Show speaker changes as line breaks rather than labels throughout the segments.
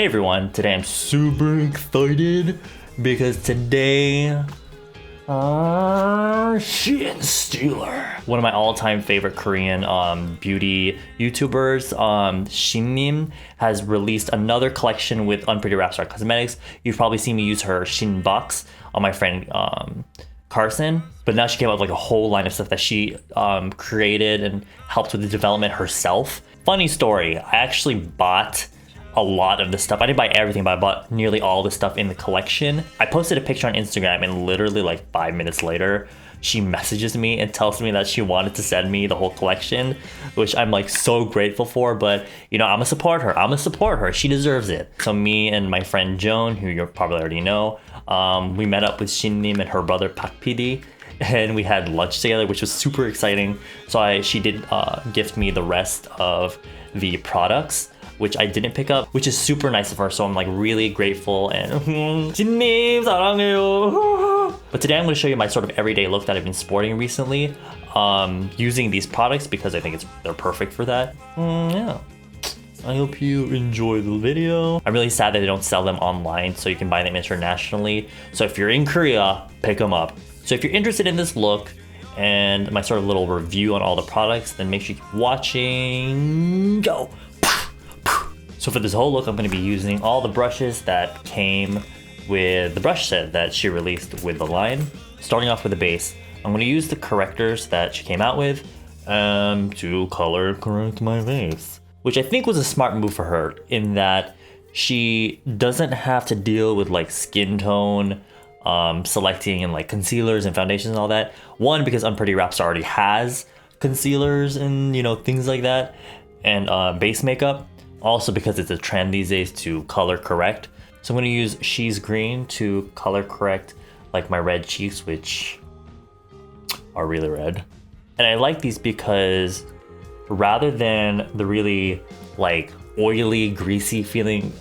Hey everyone, today I'm super excited because today, SSINSTEALER, one of my all-time favorite Korean beauty YouTubers, Shinnim, has released another collection with Unpretty Rapstar Cosmetics. You've probably seen me use her Shin box on my friend Carson, but now she came up with like a whole line of stuff that she created and helped with the development herself. Funny story, I actually bought a lot of the stuff. I didn't buy everything, but I bought nearly all the stuff in the collection. I posted a picture on Instagram and literally like 5 minutes later, she messages me and tells me that she wanted to send me the whole collection, which I'm like so grateful for. But you know, I'm gonna support her. She deserves it. So me and my friend Joan, who you probably already know, we met up with Shinnim and her brother Pak PD, and we had lunch together, which was super exciting. So she did gift me the rest of the products, which I didn't pick up, which is super nice of her. So I'm like really grateful and Shinnim 사랑해요. But today I'm going to show you my sort of everyday look that I've been sporting recently, using these products because I think they're perfect for that. Yeah. I hope you enjoy the video. I'm really sad that they don't sell them online, so you can buy them internationally. So if you're in Korea, pick them up. So if you're interested in this look and my sort of little review on all the products, then make sure you keep watching. Go. So for this whole look, I'm going to be using all the brushes that came with the brush set that she released with the line. Starting off with the base, I'm going to use the correctors that she came out with to color correct my face, which I think was a smart move for her in that she doesn't have to deal with like skin tone selecting and like concealers and foundations and all that. One, because Unpretty Rapstar already has concealers and things like that, and base makeup. Also because it's a trend these days to color correct. So I'm going to use She's Green to color correct like my red cheeks, which are really red. And I like these because rather than the really like oily, greasy feeling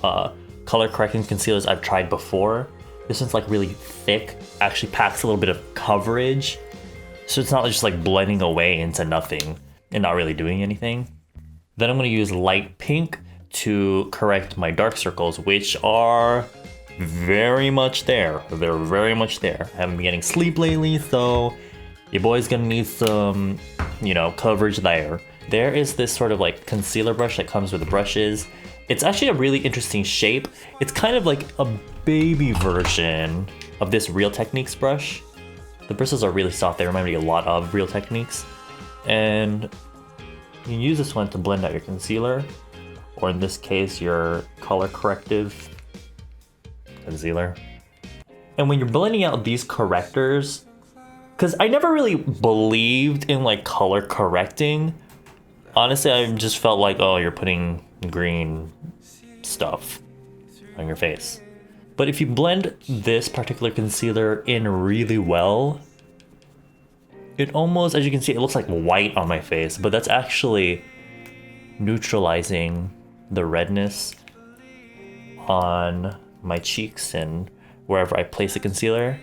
color correcting concealers I've tried before, this one's like really thick, actually packs a little bit of coverage. So it's not just like blending away into nothing and not really doing anything. Then I'm going to use light pink to correct my dark circles, which are very much there. They're very much there. I haven't been getting sleep lately, so your boy's gonna need some, coverage there. There is this sort of like concealer brush that comes with the brushes. It's actually a really interesting shape. It's kind of like a baby version of this Real Techniques brush. The bristles are really soft. They remind me a lot of Real Techniques. And you can use this one to blend out your concealer, or in this case, your color corrective concealer. And when you're blending out these correctors, because I never really believed in like color correcting. Honestly, I just felt like, oh, you're putting green stuff on your face. But if you blend this particular concealer in really well, it almost, as you can see, it looks like white on my face, but that's actually neutralizing the redness on my cheeks and wherever I place the concealer.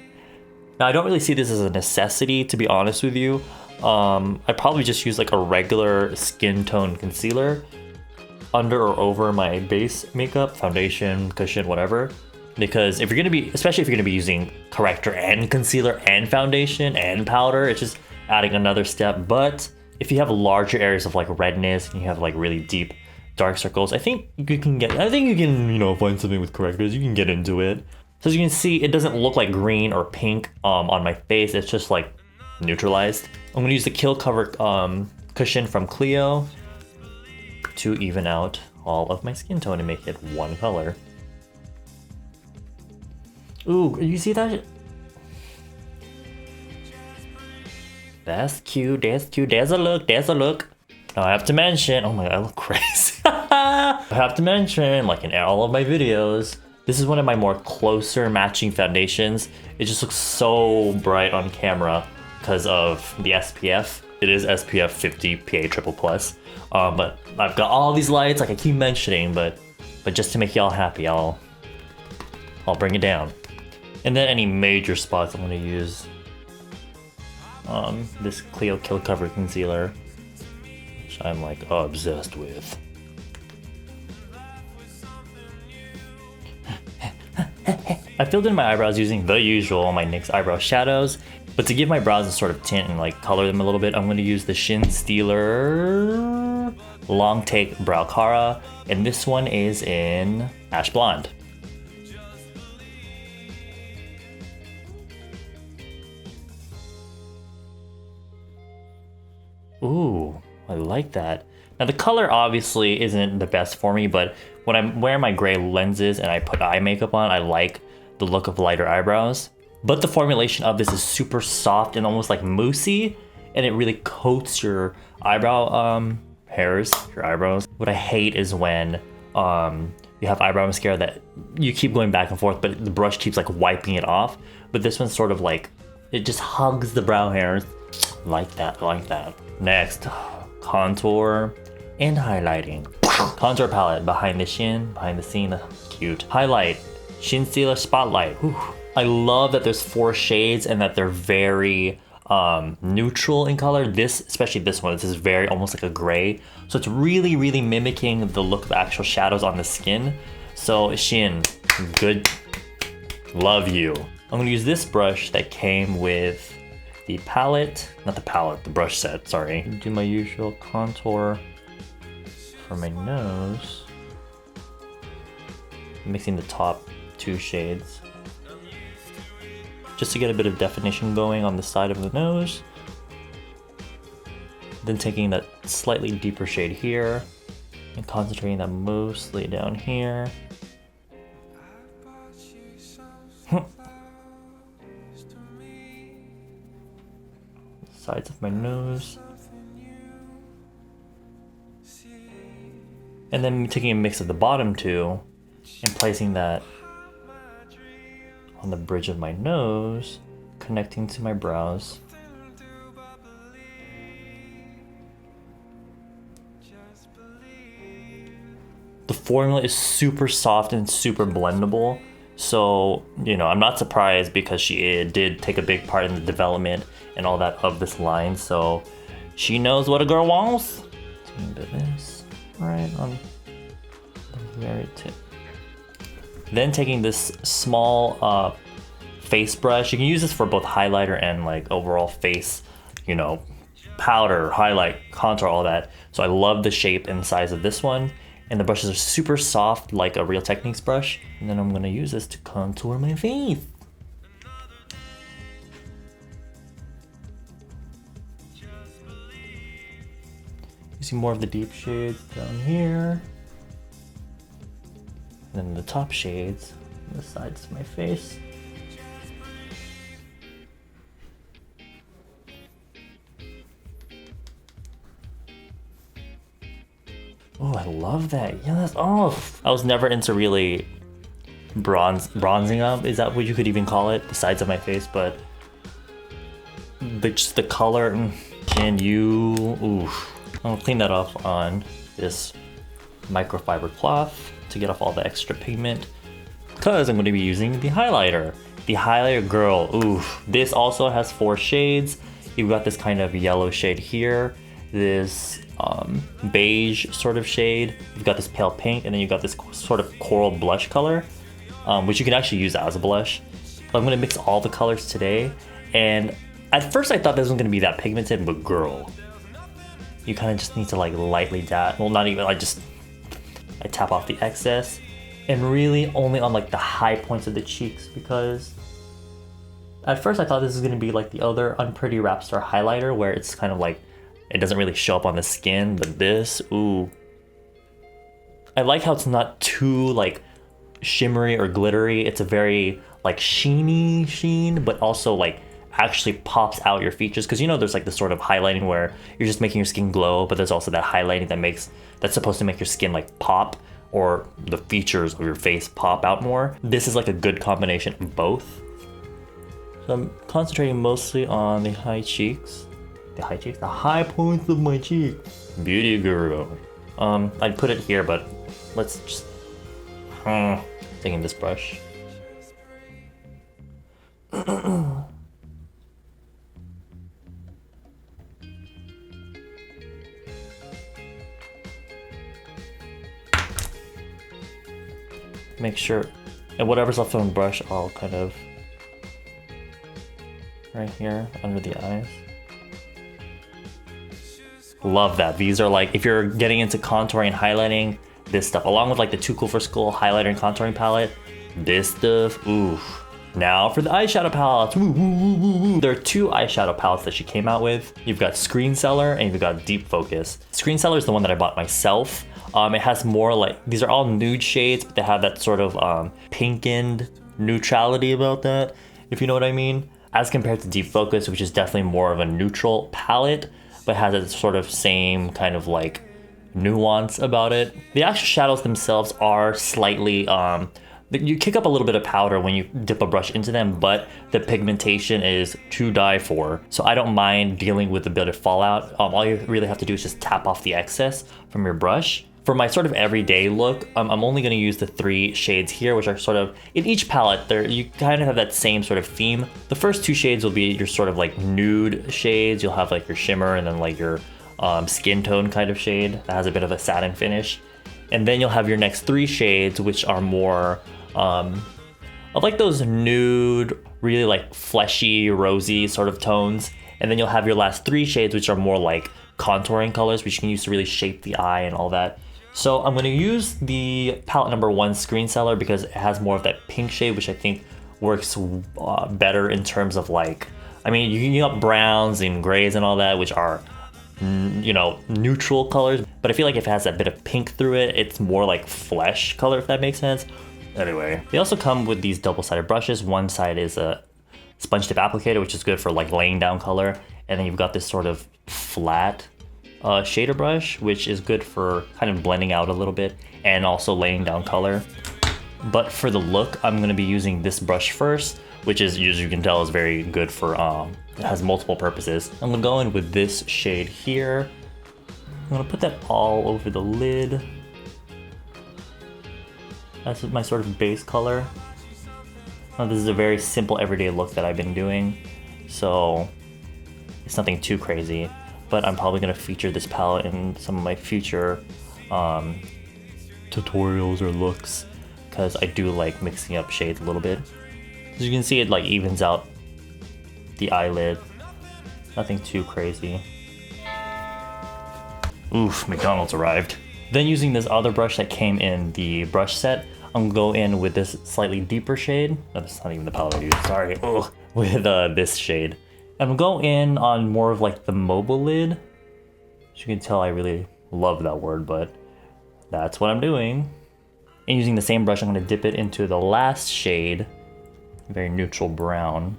Now, I don't really see this as a necessity, to be honest with you. I probably just use like a regular skin tone concealer under or over my base makeup, foundation, cushion, whatever. Because if you're gonna be, especially if you're gonna be using corrector and concealer and foundation and powder, it's just adding another step. But if you have larger areas of like redness and you have like really deep dark circles, I think you can find something with correctors. You can get into it. So as you can see, it doesn't look like green or pink on my face. It's just like neutralized. I'm gonna use the Kill Cover cushion from Clio to even out all of my skin tone and make it one color. Ooh, you see that? That's cute, that's cute. There's a look, there's a look. Now I have to mention, oh my god, I look crazy. I have to mention, like in all of my videos, this is one of my more closer matching foundations. It just looks so bright on camera because of the SPF. It is SPF 50 PA+++. But I've got all these lights, like I keep mentioning, but just to make y'all happy, I'll bring it down. And then any major spots, I'm gonna use this Clio Kill Cover concealer, which I'm like obsessed with. I filled in my eyebrows using the usual, my NYX eyebrow shadows, but to give my brows a sort of tint and like color them a little bit, I'm gonna use the SSINSTEALER Long Take Browcara, and this one is in Ash Blonde. Ooh, I like that. Now the color obviously isn't the best for me, but when I'm wearing my gray lenses and I put eye makeup on, I like the look of lighter eyebrows. But the formulation of this is super soft and almost like moussey, and it really coats your eyebrow hairs, your eyebrows. What I hate is when you have eyebrow mascara that you keep going back and forth, but the brush keeps like wiping it off. But this one's sort of like, it just hugs the brow hairs. Like that, like that. Next, contour and highlighting. Contour palette, behind the shin, behind the scene, cute. Highlight, SSINSTEALER Spotlight. Whew. I love that there's 4 shades and that they're very neutral in color. This, especially this one, this is very almost like a gray. So it's really, really mimicking the look of actual shadows on the skin. So Shin, good, love you. I'm gonna use this brush that came with the palette, not the palette, the brush set, sorry. Do my usual contour for my nose. Mixing the top 2 shades, just to get a bit of definition going on the side of the nose. Then taking that slightly deeper shade here and concentrating that mostly down here. Sides of my nose. And then taking a mix of the bottom 2 and placing that on the bridge of my nose, connecting to my brows. The formula is super soft and super blendable, so you know, I'm not surprised because she did take a big part in the development and all that of this line, so she knows what a girl wants. A bit of this right on the very tip. Then taking this small face brush, you can use this for both highlighter and like overall face, you know, powder, highlight, contour, all that. So I love the shape and size of this one. And the brushes are super soft like a Real Techniques brush. And then I'm gonna use this to contour my face. Using more of the deep shades down here. And then the top shades on the sides of my face. Oh, I love that. Yes. Oh, I was never into really bronzing up. Is that what you could even call it? The sides of my face, but just the color. Can you? Oof. I'll clean that off on this microfiber cloth to get off all the extra pigment, because I'm going to be using the highlighter. The highlighter girl. Ooh, this also has 4 shades. You've got this kind of yellow shade here, this beige sort of shade, you've got this pale pink, and then you've got this sort of coral blush color, which you can actually use as a blush. But I'm going to mix all the colors today, and at first I thought this wasn't going to be that pigmented, but girl, you kind of just need to like lightly dab, well, not even, I tap off the excess, and really only on like the high points of the cheeks, because at first I thought this was going to be like the other Unpretty Rapstar highlighter where it's kind of like, it doesn't really show up on the skin, but this, ooh. I like how it's not too like shimmery or glittery. It's a very like sheeny sheen, but also like actually pops out your features, because you know there's like this sort of highlighting where you're just making your skin glow, but there's also that highlighting that's supposed to make your skin like pop, or the features of your face pop out more. This is like a good combination of both. So I'm concentrating mostly on the high cheeks. The high points of my cheeks. Beauty guru. I'd put it here, but let's just taking this brush. Make sure And whatever's left on the brush, I'll kind of right here under the eyes. Love that. These are like, if you're getting into contouring and highlighting, this stuff, along with like the Too Cool for School highlighter and contouring palette, this stuff, ooh. Now for the eyeshadow palettes. Woo, woo, woo, woo, woo. There are 2 eyeshadow palettes that she came out with. You've got Screen Cellar and you've got Deep Focus. Screen Cellar is the one that I bought myself. It has more like, these are all nude shades, but they have that sort of pinkened neutrality about that, if you know what I mean. As compared to Deep Focus, which is definitely more of a neutral palette, but has a sort of same kind of like nuance about it. The actual shadows themselves are slightly, you kick up a little bit of powder when you dip a brush into them, but the pigmentation is to die for. So I don't mind dealing with a bit of fallout. All you really have to do is just tap off the excess from your brush. For my sort of everyday look, I'm only going to use the 3 shades here, which are sort of, in each palette, you kind of have that same sort of theme. The first 2 shades will be your sort of like nude shades. You'll have like your shimmer and then like your skin tone kind of shade that has a bit of a satin finish. And then you'll have your next 3 shades, which are more of like those nude, really like fleshy, rosy sort of tones. And then you'll have your last 3 shades, which are more like contouring colors, which you can use to really shape the eye and all that. So I'm going to use the palette number 1, Screen Cellar, because it has more of that pink shade, which I think works better in terms of like, I mean, you can get browns and grays and all that, which are, you know, neutral colors. But I feel like if it has that bit of pink through it, it's more like flesh color, if that makes sense. Anyway, they also come with these double-sided brushes. One side is a sponge tip applicator, which is good for like laying down color. And then you've got this sort of flat shader brush, which is good for kind of blending out a little bit and also laying down color. But for the look, I'm going to be using this brush first, which is, as you can tell, is very good for, it has multiple purposes. I'm going to go in with this shade here. I'm going to put that all over the lid. That's my sort of base color. Now, this is a very simple everyday look that I've been doing, so it's nothing too crazy. But I'm probably going to feature this palette in some of my future tutorials or looks, because I do like mixing up shades a little bit. As you can see, it like evens out the eyelid. Nothing too crazy. Oof, McDonald's arrived. Then using this other brush that came in the brush set, I'm gonna go in with this slightly deeper shade. No, that's not even the palette I used, sorry. Ugh. With this shade. I'm gonna go in on more of like the mobile lid. As you can tell, I really love that word, but that's what I'm doing. And using the same brush, I'm gonna dip it into the last shade, very neutral brown,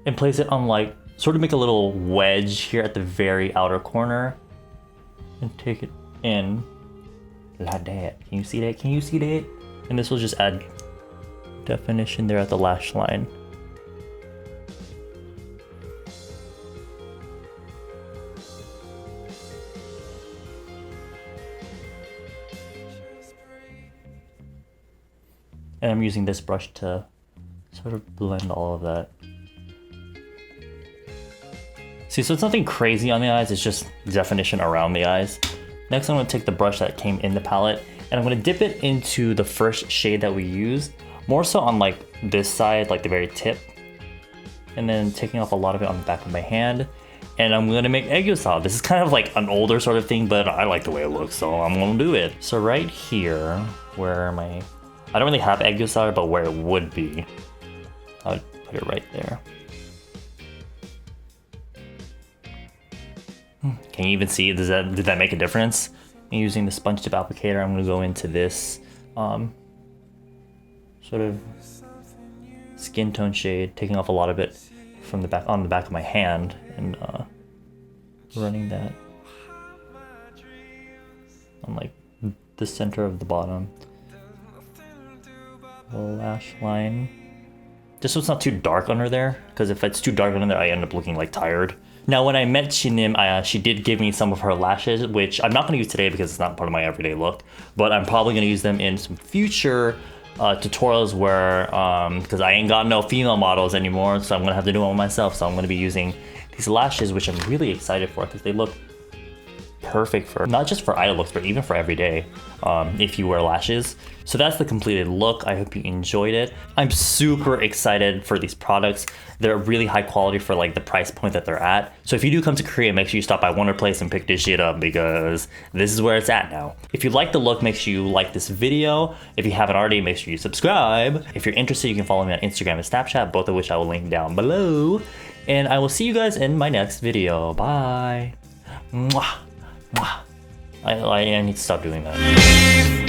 and place it on like, sort of make a little wedge here at the very outer corner, and take it in like that. Can you see that? Can you see that? And this will just add definition there at the lash line. And I'm using this brush to sort of blend all of that. See, so it's nothing crazy on the eyes, it's just definition around the eyes. Next, I'm gonna take the brush that came in the palette, and I'm gonna dip it into the first shade that we used, more so on like this side, like the very tip, and then taking off a lot of it on the back of my hand. And I'm gonna make egg salad. This is kind of like an older sort of thing, but I like the way it looks, so I'm gonna do it. So right here, where I don't really have egg salad, but where it would be, I would put it right there. Can you even see, did that make a difference? And using the sponge tip applicator, I'm gonna go into this sort of skin tone shade, taking off a lot of it from the back, on the back of my hand, and running that on like the center of the bottom. The lash line. Just so it's not too dark under there, because if it's too dark under there, I end up looking like tired. Now, when I met Shinim, she did give me some of her lashes, which I'm not going to use today because it's not part of my everyday look, but I'm probably going to use them in some future tutorials where, because I ain't got no female models anymore, so I'm going to have to do them myself. So I'm going to be using these lashes, which I'm really excited for because they look perfect for not just for idol looks, but even for every day if you wear lashes. So that's the completed look. I hope you enjoyed it. I'm super excited for these products. They're really high quality for like the price point that they're at. So if you do come to Korea, make sure you stop by Wonder Place and pick this shit up because this is where it's at now. If you like the look, make sure you like this video. If you haven't already, make sure you subscribe. If you're interested, you can follow me on Instagram and Snapchat, both of which I will link down below. And I will see you guys in my next video. Bye. Mwah. Mwah. I need to stop doing that.